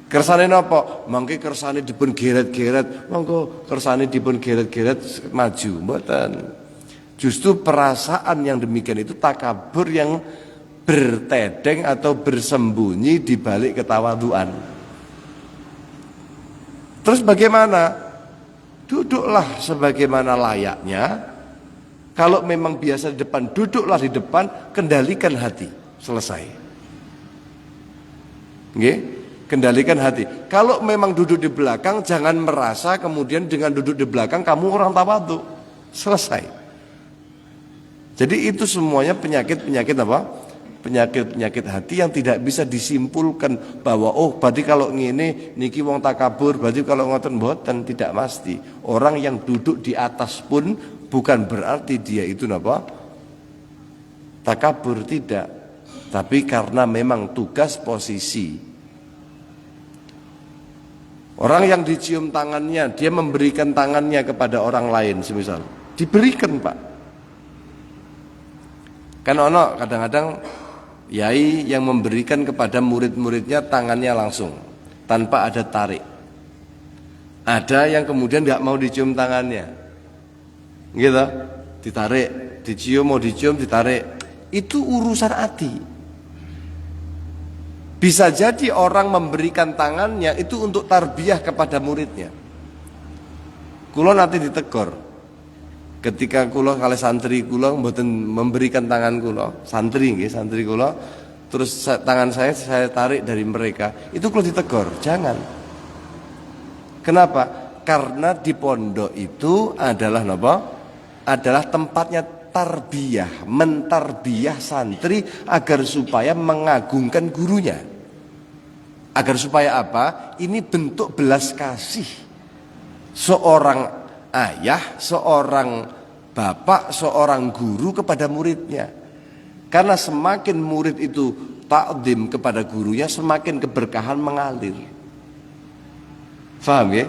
Kersane napa? Mangke kersane dipun geret-geret, monggo kersane dipun geret-geret maju, mboten. Justru perasaan yang demikian itu takabur yang bertedeng atau bersembunyi di balik ketawaduan. Terus bagaimana? Duduklah sebagaimana layaknya. Kalau memang biasa di depan, duduklah di depan, kendalikan hati. Selesai. Nggih? Kendalikan hati. Kalau memang duduk di belakang, jangan merasa kemudian dengan duduk di belakang kamu orang tawadhu. Selesai. Jadi itu semuanya penyakit-penyakit apa? Penyakit-penyakit hati yang tidak bisa disimpulkan bahwa berarti kalau ngene niki wong takabur, berarti kalau ngoten mboten, tidak pasti. Orang yang duduk di atas pun bukan berarti dia itu napa? Takabur, tidak. Tapi karena memang tugas posisi. Orang yang dicium tangannya, dia memberikan tangannya kepada orang lain semisal. Diberikan, Pak. Kan ono kadang-kadang yai yang memberikan kepada murid-muridnya tangannya langsung tanpa ada tarik. Ada yang kemudian nggak mau dicium tangannya, gitu, ditarik, dicium, mau dicium, ditarik. Itu urusan hati. Bisa jadi orang memberikan tangannya itu untuk tarbiyah kepada muridnya. Kulo nanti ditegur. Ketika kula kali santri kula mboten memberikan tangan kula, santri nggih, santri kula, terus tangan saya tarik dari mereka, itu kula ditegur, jangan. Kenapa? Karena di pondok itu adalah napa? Adalah tempatnya tarbiyah, mentarbiyah santri agar supaya mengagungkan gurunya. Agar supaya apa? Ini bentuk belas kasih seorang ayah, seorang bapak, seorang guru kepada muridnya. Karena semakin murid itu ta'zim kepada gurunya, semakin keberkahan mengalir. Faham ya?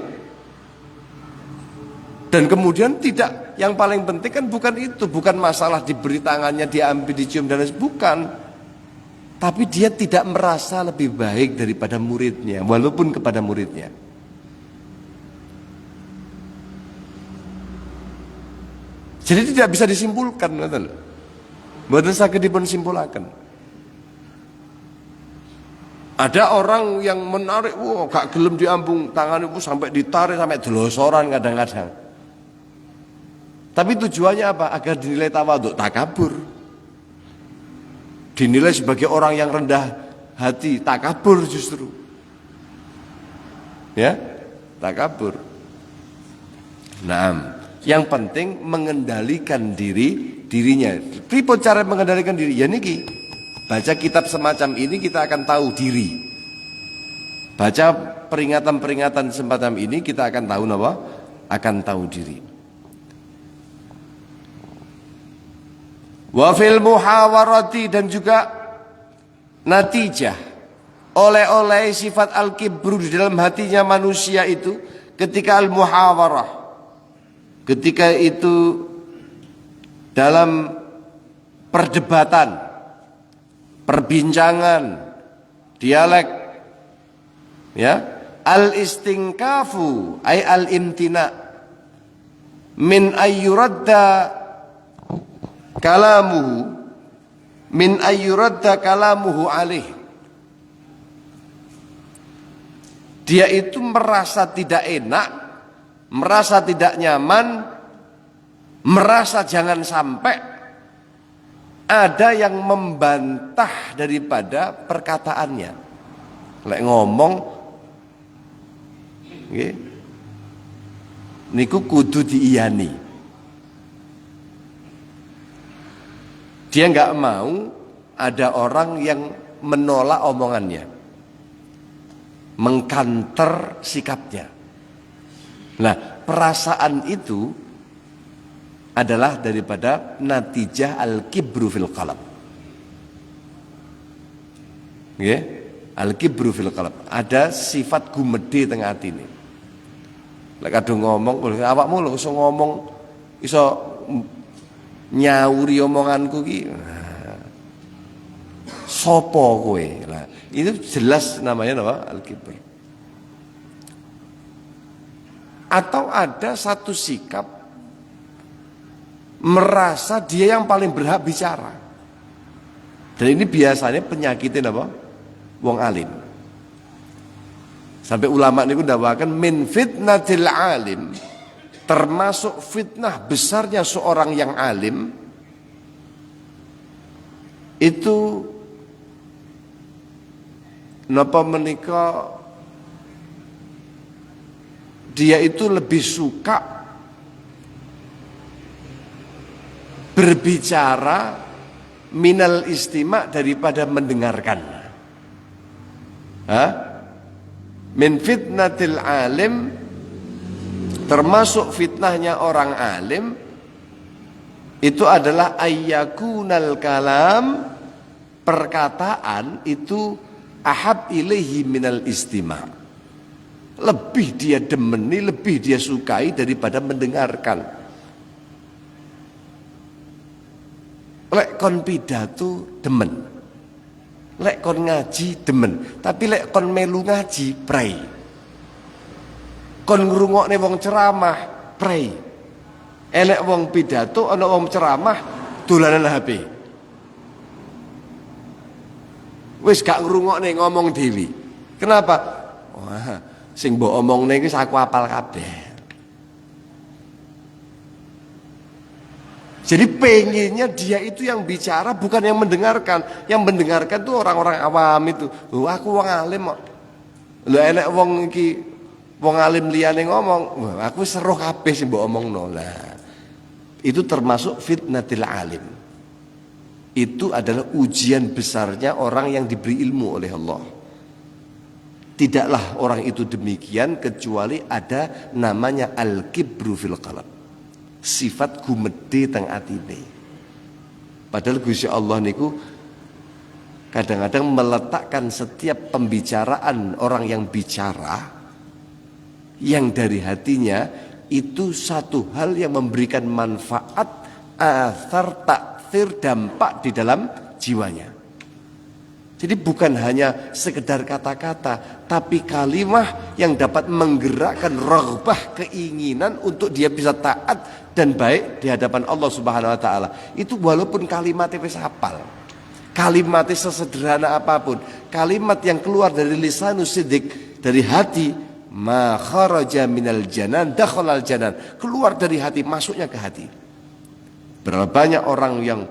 Dan kemudian tidak, yang paling penting kan bukan itu, bukan masalah diberi tangannya, diambil, dicium dan lain, bukan. Tapi dia tidak merasa lebih baik daripada muridnya, walaupun kepada muridnya. Jadi tidak bisa disimpulkan, betul. Mboten saged dipun simpulaken. Ada orang yang menarik, wah gak gelem diambung tangan itu sampai ditarik sampai delosoran kadang-kadang. Tapi tujuannya apa? Agar dinilai tawadhu, takabur. Dinilai sebagai orang yang rendah hati, takabur justru. Ya, takabur. Nah, yang penting mengendalikan dirinya. Pripun cara mengendalikan diri? Ya niki. Baca kitab semacam ini kita akan tahu diri. Baca peringatan-peringatan semacam ini kita akan tahu apa? Akan tahu diri. Wa fil muhawarati, dan juga natijah oleh sifat al-kibru di dalam hatinya manusia itu ketika al-muhawarah, ketika itu dalam perdebatan, perbincangan, dialek, ya, al-istinkafu ay al-imtina min ayyuradda kalamuhu min ayyuradda kalamuhu alih. Dia itu merasa tidak enak, merasa tidak nyaman, merasa jangan sampai ada yang membantah daripada perkataannya. Lek ngomong nggih niku kudu diiyani. Dia nggak mau ada orang yang menolak omongannya, mengkanter sikapnya. Nah, perasaan itu adalah daripada natijah al-kibru fil qalb. Nggih, al-kibru fil qalb. Ada sifat gumedhe teng atine. Lek kadung ngomong, awakmu lho iso ngomong, iso nyauri omonganku ki, sopo kowe. Nah, itu jelas namanya apa? Al-kibr. Atau ada satu sikap merasa dia yang paling berhak bicara. Dan ini biasanya penyakitin apa? Wong alim. Sampai ulama niku ndawakan min fitnatil alim, termasuk fitnah besarnya seorang yang alim itu napa menika dia itu lebih suka berbicara minal istima' daripada mendengarkan. Min fitnatil alim, termasuk fitnahnya orang alim itu adalah ayyakunal kalam, perkataan itu ahab ilaihi minal istima', lebih dia demeni, lebih dia sukai daripada mendengarkan. Lek kon pidato demen, lek kon ngaji demen, tapi lek kon melu ngaji prei, kon ngrungokne wong ceramah prei. Elek wong pidato ana wong ceramah dolanan HP. Wis gak ngrungokne ngomong dewi. Kenapa? Wah, sing mbok omongne iki aku apal kabeh. Jadi pengennya dia itu yang bicara, bukan yang mendengarkan. Yang mendengarkan tuh orang-orang awam itu. Aku wong alim kok. Lho enek wong iki wong alim liyane ngomong, aku seruh kabeh sing mbok omongno. Lah, itu termasuk fitnatil alim. Itu adalah ujian besarnya orang yang diberi ilmu oleh Allah. Tidaklah orang itu demikian kecuali ada namanya al-kibru fil qalb. Sifat gumedhe teng atine. Padahal Gusti Allah niku kadang-kadang meletakkan setiap pembicaraan orang yang bicara yang dari hatinya itu satu hal yang memberikan manfaat, athar, takfir, dampak di dalam jiwanya. Jadi bukan hanya sekedar kata-kata, tapi kalimah yang dapat menggerakkan raghbah, keinginan untuk dia bisa taat dan baik di hadapan Allah Subhanahu wa taala. Itu walaupun kalimatnya wis hafal. Kalimatnya sesederhana apapun, kalimat yang keluar dari lisanus siddiq, dari hati, ma kharaja minal janan dakhalal janan, keluar dari hati masuknya ke hati. Berapa banyak orang yang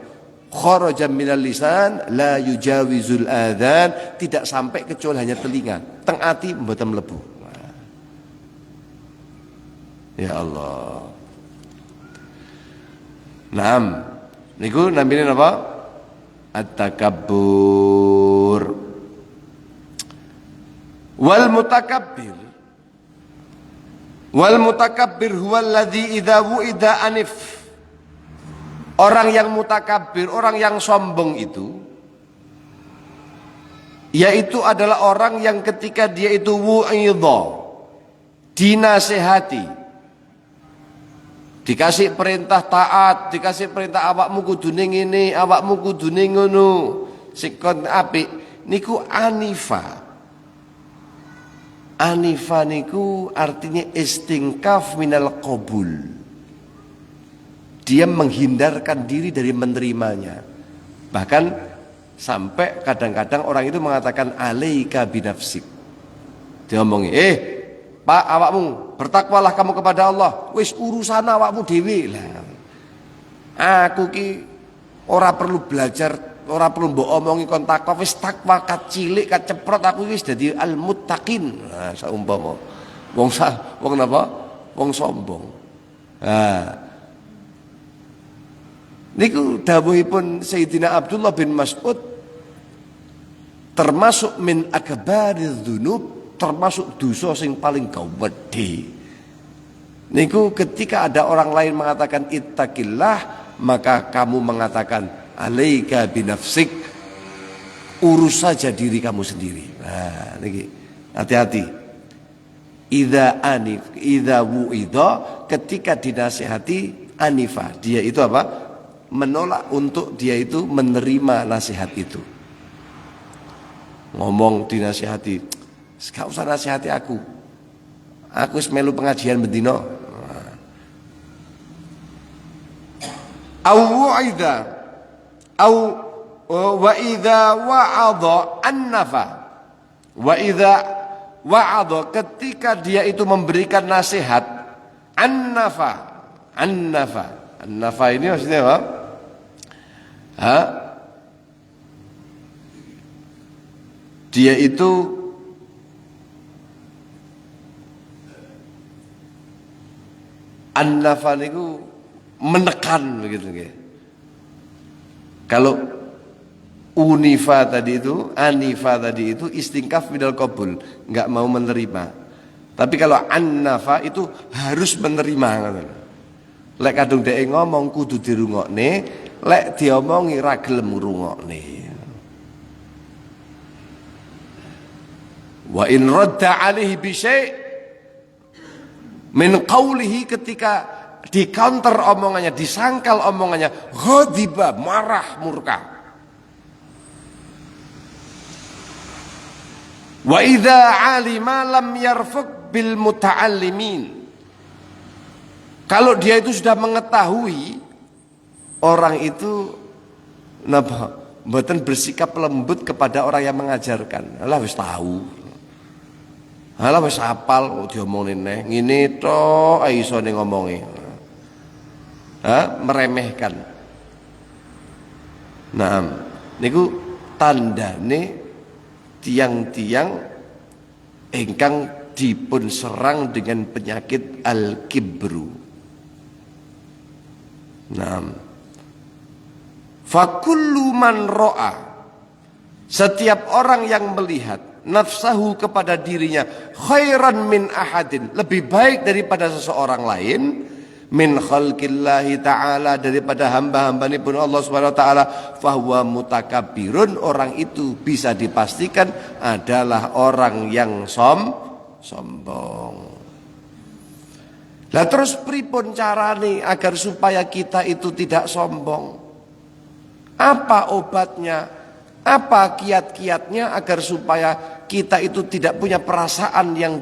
kharaja minal lisan la yujawizul adhan, tidak sampai kecuali hanya telinga, teng ati mboten mlebu. Ya Allah. Naam, niku namine napa? At-takabbur. Wal mutakabbir huwa alladhi idza wu'ida anif. Orang yang mutakabbir, orang yang sombong itu, yaitu adalah orang yang ketika dia itu wu'idha, dinasehati, dikasih perintah taat, dikasih perintah awakmu kudune ngene, awakmu kudune ngono, sikon apik, niku anifa. Anifa niku artinya istingkaf minal qabul. Dia menghindarkan diri dari menerimanya. Bahkan sampai kadang-kadang orang itu mengatakan alaika binafsik. Dia ngomong, Pak, awakmu bertakwalah kamu kepada Allah. Wis urusan awakmu dhewe lah. Aku ki ora perlu belajar, ora perlu mbok omongi kon takwa, wis takwa kat cilik kat ceprot aku wis dadi al muttaqin. Nah, saumpama wong napa? Wong sombong. Nah, niku dawuhipun Sayyidina Abdullah bin Mas'ud, termasuk min akbariz dzunub, termasuk dosa sing paling gawedhe. Niku ketika ada orang lain mengatakan ittaqillah, maka kamu mengatakan alaika binafsik, urus saja diri kamu sendiri. Nah, niki hati-hati. Idza wu'idha, ketika dinasihati anifa, dia itu apa? Menolak untuk dia itu menerima nasihat itu. Ngomong dinasihati, gak usah nasihati aku melu pengajian bendino. Au wa'idha au wa idza wa'adha annafa. Wa idza wa'adha, ketika dia itu memberikan nasihat, annafa ini maksudnya apa? Dia itu annafa niku menekan begitu nggih. Kalau anifa tadi itu istingkaf minal qabul, enggak mau menerima. Tapi kalau annafa itu harus menerima ngoten. Lek kadung dhek ngomong kudu dirungokne, lek diomongi ra gelem ngrungokne. Wa in radda alaihi bi syai' min qawlihi, ketika di counter omongannya, disangkal omongannya, ghadiba, marah, murka. Wa idza alima lam yarfuq bil muta'allimin. Kalau dia itu sudah mengetahui, orang itu napa mboten bersikap lembut kepada orang yang mengajarkan. Alah wis tahu. Alah wis hafal diomongin neh, ngene tok ae isone ngomongi. Meremehkan. Nah, niku tandane tiang-tiang ingkang dipun serang dengan penyakit al-kibru. Nah, fakullu man ro'a, setiap orang yang melihat nafsahu kepada dirinya khairan min ahadin, lebih baik daripada seseorang lain, min khalqillahi ta'ala, daripada hamba-hamba ini pun Allah Subhanahu wa taala, fahuwa mutakabbirun, orang itu bisa dipastikan adalah orang yang sombong. Lah terus pripun carane agar supaya kita itu tidak sombong? Apa obatnya? Apa kiat-kiatnya agar supaya kita itu tidak punya perasaan yang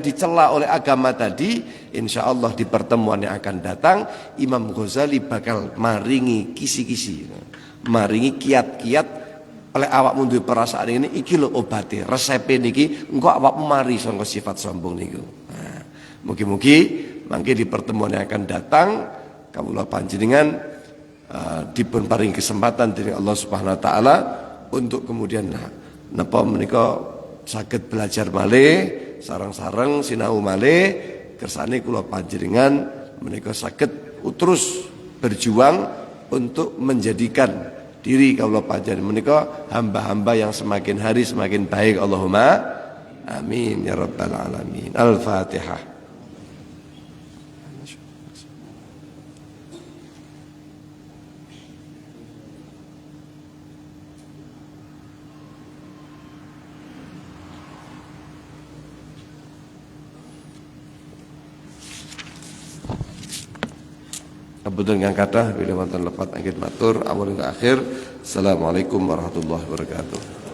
dicela oleh agama tadi? Insya Allah di pertemuan yang akan datang Imam Ghazali bakal maringi kisi-kisi, maringi kiat-kiat oleh awak mundur perasaan ini. Iki lho obate, resepe niki engko awakmu mari sangka sifat sombong niku. Nah, mugi-mugi mangke di pertemuan yang akan datang kawula panjenengan dipun paring kesempatan dari Allah Subhanahu wa taala untuk kemudian napa menika saged belajar malih, sareng-sareng sinau malih kersane kula panjenengan menika saged terus berjuang untuk menjadikan diri kawula panjenengan menika hamba-hamba yang semakin hari semakin baik. Allahumma amin ya rabbal alamin. Al-Fatihah. Kebetulan yang kata bila wonten lepat angin matur awal hingga akhir. Assalamualaikum warahmatullahi wabarakatuh.